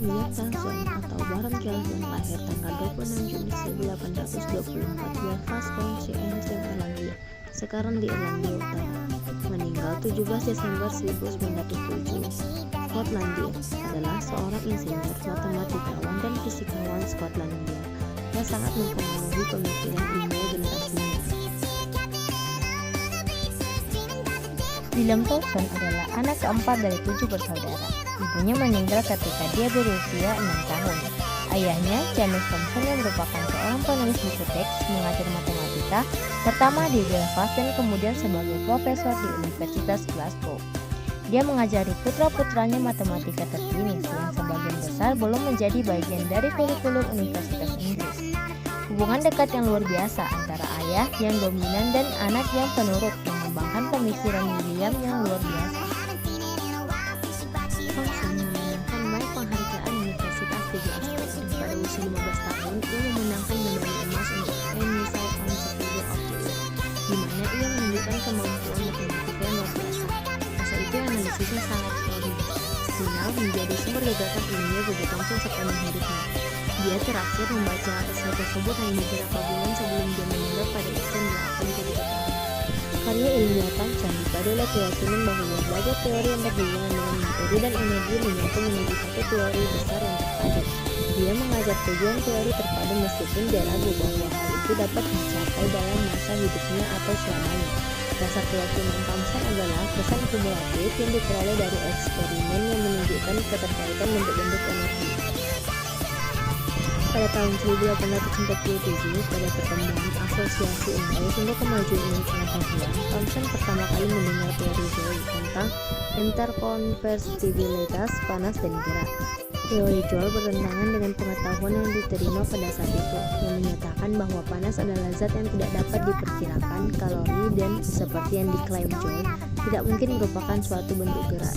William Thomson atau Baron Kelvin lahir tanggal 26 Juni 1824 di Belfast, County Antrim, Irlandia, sekarang di Irlandia Utara. Meninggal 17 Desember 1907. Skotlandia adalah seorang insinyur, matematikawan, dan fisikawan Skotlandia yang sangat mempengaruhi pemikiran ilmiah generasinya. William Thomson adalah anak keempat dari 7 bersaudara. Ibunya meninggal ketika dia berusia 6 tahun. Ayahnya, James Thomson, yang merupakan seorang penulis buku teks, mengajar matematika pertama di Belfast dan kemudian sebagai profesor di Universitas Glasgow. Dia mengajari putra-putranya matematika terkini yang sebagian besar belum menjadi bagian dari kurikulum Universitas Inggris. Hubungan dekat yang luar biasa antara ayah yang dominan dan anak yang penurut mengembangkan pemikiran William yang luar biasa. Thomson memenangkan banyak penghargaan universitas di Glasgow dan pada usia 15 tahun ia memenangkan medali emas untuk Missile on Survival of the Year, di mana ia menunjukkan kemampuan matematika yang luar biasa. Masa itu analisisnya sangat solid, final menjadi sumber gagasan ilmiah bagi Thomson sepanjang hidupnya. Dia terakhir membaca esai tersebut hanya beberapa bulan sebelum dia meninggal pada usia 82 tahun. Karya ilmiah Thomson dipadu oleh keyakinan bahwa berbagai teori yang berhubungan dengan materi dan energi menyatu menjadi satu teori besar yang terpadu. Dia mengajar tujuan teori terpadu meskipun dia ragu bahwa hal itu dapat dicapai dalam masa hidupnya atau selamanya. Dasar keyakinan Thomson adalah kesan kumulatif yang diperoleh dari eksperimen yang menunjukkan keterkaitan bentuk-bentuk energi. Pada tahun 1847, pada pertemuan Asosiasi Inggris untuk Kemajuan Ilmu Pengetahuan, Thomson pertama kali mendengar teori Joule tentang interkonversibilitas panas dan gerak. Teori Joule bertentangan dengan pengetahuan yang diterima pada saat itu, yang menyatakan bahwa panas adalah zat yang tidak dapat diperkirakan kalori dan, seperti yang diklaim Joule, tidak mungkin merupakan suatu bentuk gerak.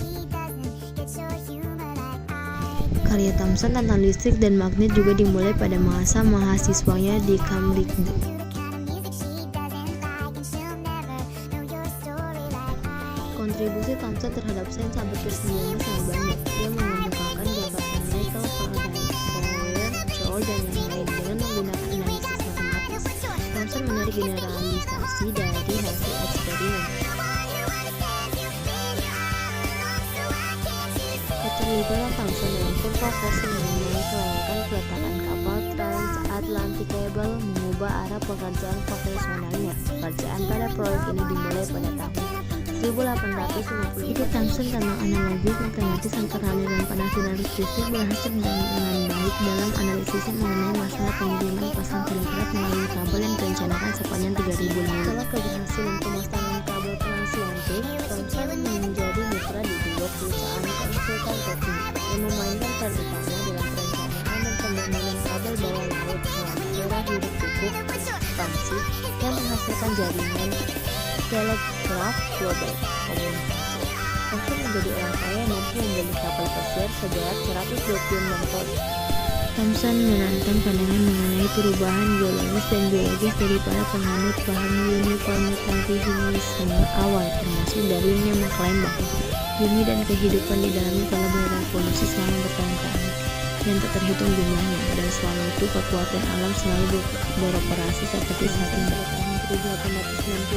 Karya Thomson tentang listrik dan magnet juga dimulai pada masa mahasiswanya di Cambridge. Kontribusi Thomson terhadap sains abad ke-19 sangat banyak. Dia mengemukakan gagasan Michael Faraday, Bohr, Joule, dan yang lain dengan menggunakan analisis matematis. Thomson menarik generalisasi dari hasil eksperimen. Keterlibatan Thomson dalam kontroversi mengenai kelayakan peletakan kapal Transatlantic Cable mengubah arah pekerjaan profesionalnya. Pekerjaan pada proyek ini dimulai pada tahun 1850. Ide Thomson tentang analogi matematis antara aliran panas dan arus listrik berhasil dengan baik dalam analisisnya mengenai masalah pengiriman pasang telegraf melalui kabel yang direncanakan sepanjang 3.000 mil. Setelah keberhasilan pemasangan kabel transatlantik, Thomson menjadi mitra di dua perusahaan konsultan teknik yang memainkan peran utama dalam perencanaan dan pembangunan kabel bawah laut secara hidup cukup ekspansif yang menghasilkan jaringan telegraf global komunikasi. Thomson menjadi orang kaya yang mampu membeli kapal pesiar seberat 126 ton. Thomson menantang pandangan mengenai perubahan geologis dan biologis dari para penganut paham uniformitarianisme awal, termasuk darinya mengklaim bahwa bumi dan kehidupan di dalamnya telah berevolusi selama bertahun-tahun yang tak terhitung jumlahnya, dan selalu itu kekuatan alam selalu beroperasi seperti saat ini. Pada tahun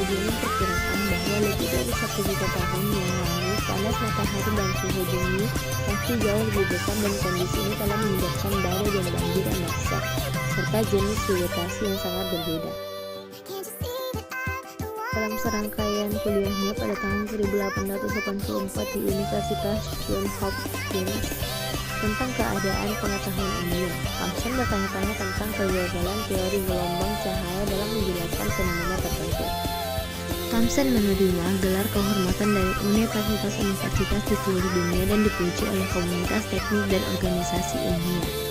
1862 memperkirakan bahwa lebih dari 1 juta tahun yang lalu panas matahari dan suhu bumi pasti jauh lebih besar, dan kondisi ini telah menyebabkan badai dan banjir yang dahsyat serta jenis vegetasi yang sangat berbeda. Dalam serangkaian kuliahnya pada tahun 1884 di Universitas Johns Hopkins tentang keadaan pengetahuan ilmiah, Thomson bertanya-tanya tentang kegagalan teori gelombang cahaya dalam menjelaskan fenomena tertentu. Thomson menerima gelar kehormatan dari universitas-universitas di seluruh dunia dan dipuji oleh komunitas teknik dan organisasi ilmiah.